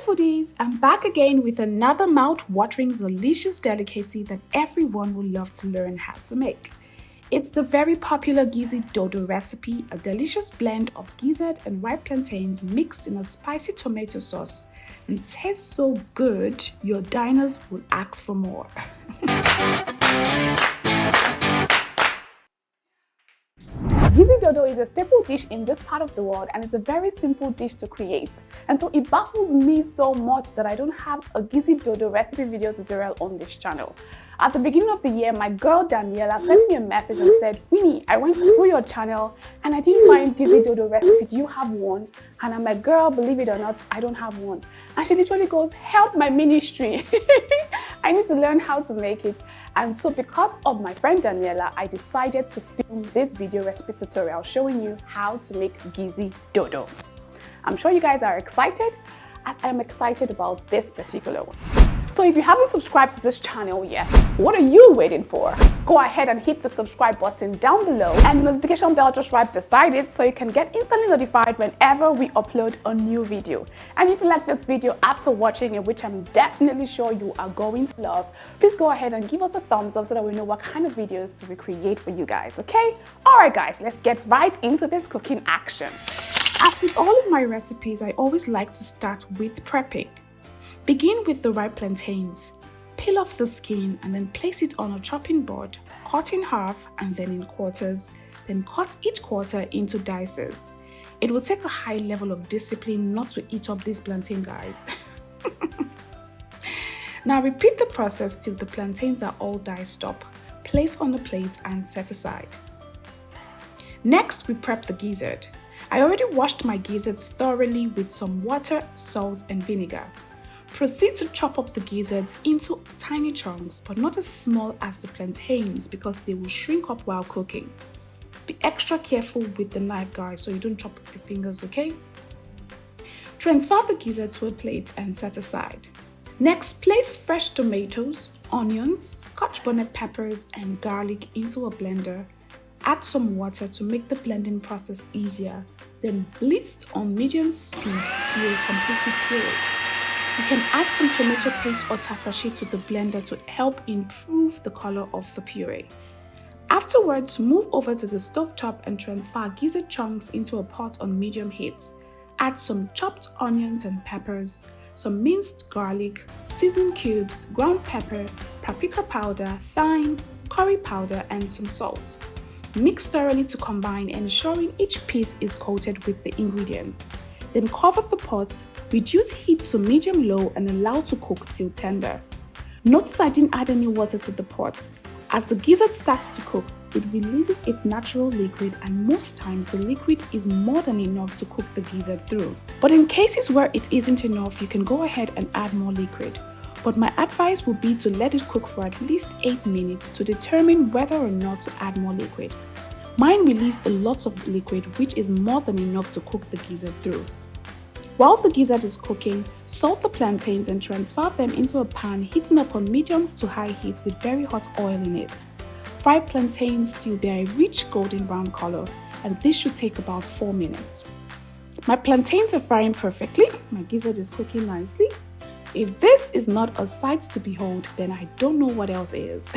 foodies, I'm back again with another mouth-watering delicious delicacy that everyone will love to learn how to make. It's the very popular Gizi-Dodo recipe, a delicious blend of gizzard and ripe plantains mixed in a spicy tomato sauce. And it tastes so good, your diners will ask for more. Gizi-Dodo is a staple dish in this part of the world, and it's a very simple dish to create. And so it baffles me so much that I don't have a Gizi-Dodo recipe video tutorial on this channel. At the beginning of the year, my girl Daniela sent me a message and said, Winnie, I went through your channel and I didn't find Gizi-Dodo recipe. Do you have one? And I'm like, girl, believe it or not, I don't have one. And she literally goes, help my ministry. I need to learn how to make it. And so because of my friend Daniela, I decided to film this video recipe tutorial showing you how to make Gizi-Dodo. I'm sure you guys are excited, as I'm excited about this particular one. So if you haven't subscribed to this channel yet, what are you waiting for? Go ahead and hit the subscribe button down below and the notification bell just right beside it so you can get instantly notified whenever we upload a new video. And if you like this video after watching it, which I'm definitely sure you are going to love, please go ahead and give us a thumbs up so that we know what kind of videos to recreate for you guys, okay? Alright guys, let's get right into this cooking action. As with all of my recipes, I always like to start with prepping. Begin with the ripe plantains. Peel off the skin and then place it on a chopping board. Cut in half and then in quarters. Then cut each quarter into dices. It will take a high level of discipline not to eat up these plantain guys. Now repeat the process till the plantains are all diced up. Place on the plate and set aside. Next, we prep the gizzard. I already washed my gizzards thoroughly with some water, salt and vinegar. Proceed to chop up the gizzards into tiny chunks, but not as small as the plantains because they will shrink up while cooking. Be extra careful with the knife, guys, so you don't chop up your fingers, okay? Transfer the gizzard to a plate and set aside. Next, place fresh tomatoes, onions, scotch bonnet peppers, and garlic into a blender. Add some water to make the blending process easier. Then blitz on medium speed till completely pure. You can add some tomato paste or tattache to the blender to help improve the color of the puree. Afterwards, move over to the stovetop and transfer gizzard chunks into a pot on medium heat. Add some chopped onions and peppers, some minced garlic, seasoning cubes, ground pepper, paprika powder, thyme, curry powder, and some salt. Mix thoroughly to combine, ensuring each piece is coated with the ingredients. Then cover the pot, reduce heat to medium-low and allow to cook till tender. Notice I didn't add any water to the pot. As the gizzard starts to cook, it releases its natural liquid, and most times the liquid is more than enough to cook the gizzard through. But in cases where it isn't enough, you can go ahead and add more liquid. But my advice would be to let it cook for at least 8 minutes to determine whether or not to add more liquid. Mine released a lot of liquid, which is more than enough to cook the gizzard through. While the gizzard is cooking, salt the plantains and transfer them into a pan heating up on medium to high heat with very hot oil in it. Fry plantains till they are a rich golden brown color, and this should take about 4 minutes. My plantains are frying perfectly, my gizzard is cooking nicely. If this is not a sight to behold, then I don't know what else is.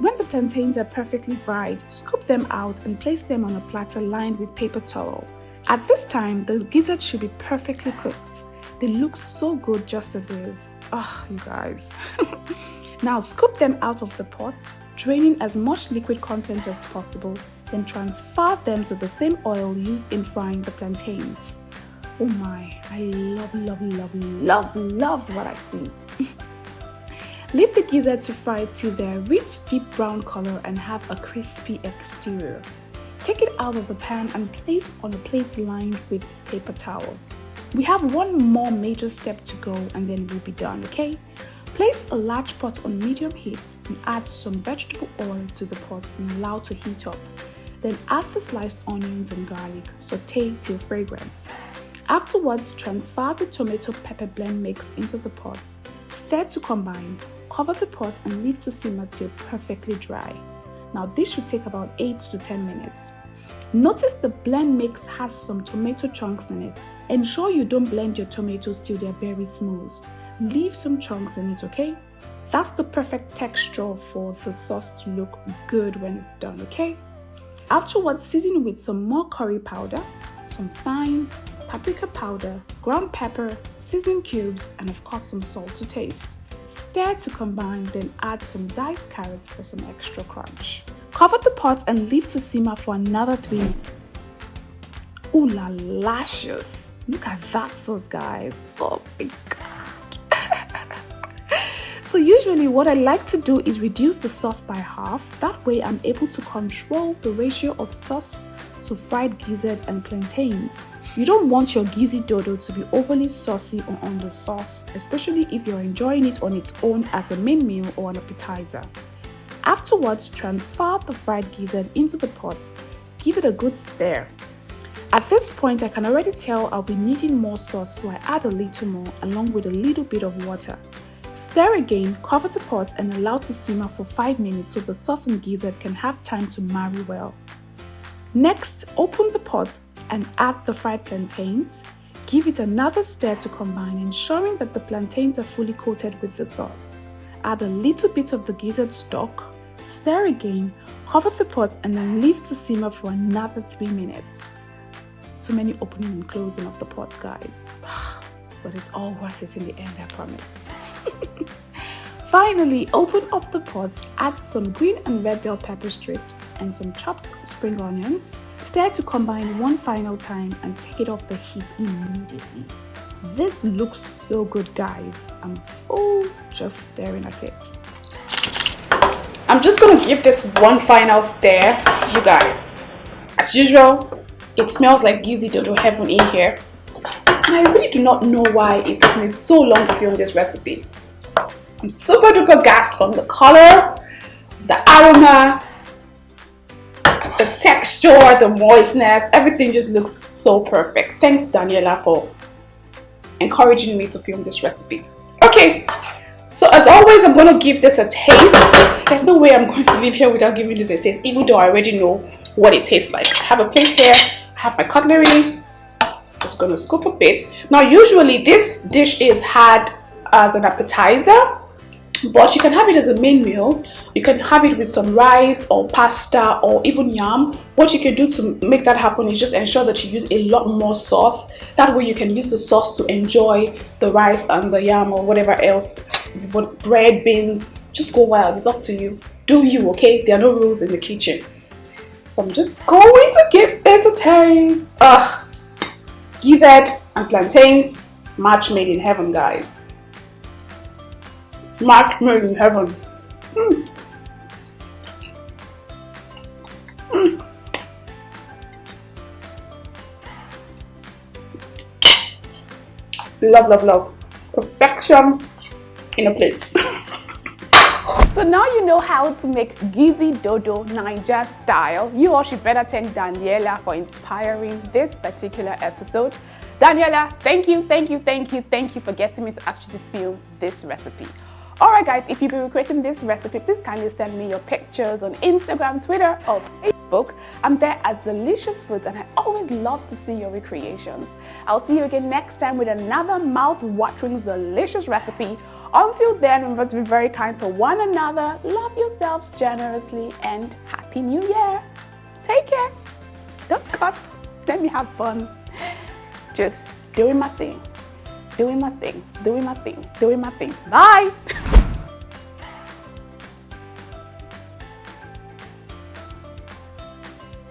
When the plantains are perfectly fried, scoop them out and place them on a platter lined with paper towel. At this time, the gizzard should be perfectly cooked. They look so good just as is. Ah, you guys. Now scoop them out of the pot, draining as much liquid content as possible, then transfer them to the same oil used in frying the plantains. Oh my, I love what I see. Leave the gizzard to fry till they're rich deep brown color and have a crispy exterior. Take it out of the pan and place on a plate lined with paper towel. We have one more major step to go and then we'll be done, okay? Place a large pot on medium heat and add some vegetable oil to the pot and allow to heat up. Then add the sliced onions and garlic, saute till fragrant. Afterwards, transfer the tomato pepper blend mix into the pot. Stir to combine, cover the pot and leave to simmer till perfectly dry. Now this should take about 8 to 10 minutes. Notice the blend mix has some tomato chunks in it. Ensure you don't blend your tomatoes till they're very smooth. Leave some chunks in it, okay? That's the perfect texture for the sauce to look good when it's done, okay? Afterwards, season with some more curry powder, some thyme, paprika powder, ground pepper, seasoning cubes, and of course some salt to taste. Stir to combine, then add some diced carrots for some extra crunch. Cover the pot and leave to simmer for another 3 minutes. Ooh la lascious! Look at that sauce, guys. Oh my god. So usually what I like to do is reduce the sauce by half. That way I'm able to control the ratio of sauce to fried gizzard and plantains. You don't want your Gizi-Dodo to be overly saucy or on the sauce, especially if you're enjoying it on its own as a main meal or an appetizer. Afterwards, transfer the fried gizzard into the pot. Give it a good stir. At this point, I can already tell I'll be needing more sauce, so I add a little more along with a little bit of water. Stir again, cover the pot and allow to simmer for 5 minutes so the sauce and gizzard can have time to marry well. Next, open the pot and add the fried plantains. Give it another stir to combine, ensuring that the plantains are fully coated with the sauce. Add a little bit of the gizzard stock. Stir again, cover the pot and then leave to simmer for another 3 minutes. Too many opening and closing of the pot, guys. But it's all worth it in the end, I promise. Finally, open up the pot, add some green and red bell pepper strips and some chopped spring onions. Stir to combine one final time and take it off the heat immediately. This looks so good, guys. I'm full just staring at it. I'm just gonna give this one final stir, you guys. As usual, it smells like Gizi-Dodo heaven in here. And I really do not know why it took me so long to film this recipe. I'm super duper gassed on the color, the aroma, the texture, the moistness. Everything just looks so perfect. Thanks, Daniela, for encouraging me to film this recipe. Okay, so as always, I'm going to give this a taste. There's no way I'm going to leave here without giving this a taste, even though I already know what it tastes like. I have a plate here, I have my cutlery. Just going to scoop a bit. Now, usually this dish is had as an appetizer, but you can have it as a main meal. You can have it with some rice or pasta or even yam. What you can do to make that happen is just ensure that you use a lot more sauce. That way you can use the sauce to enjoy the rice and the yam or whatever else. But bread, beans, just go wild. It's up to you. Do you, okay? There are no rules in the kitchen. So I'm just going to give this a taste. Gizzard and plantains, match made in heaven, guys. Match made in heaven. Love, love, love. Perfection in a plate. So now you know how to make Gizi-Dodo Niger style. You all should better thank Daniela for inspiring this particular episode. Daniela, thank you for getting me to actually film this recipe. Alright guys, if you've been requesting this recipe, please kindly send me your pictures on Instagram, Twitter or Facebook. I'm there as Zeelicious Foods and I always love to see your recreations. I'll see you again next time with another mouth-watering delicious recipe. Until then, remember to be very kind to one another, love yourselves generously, and Happy New Year! Take care! Don't cut, let me have fun. Just doing my thing, doing my thing, doing my thing, doing my thing. Bye!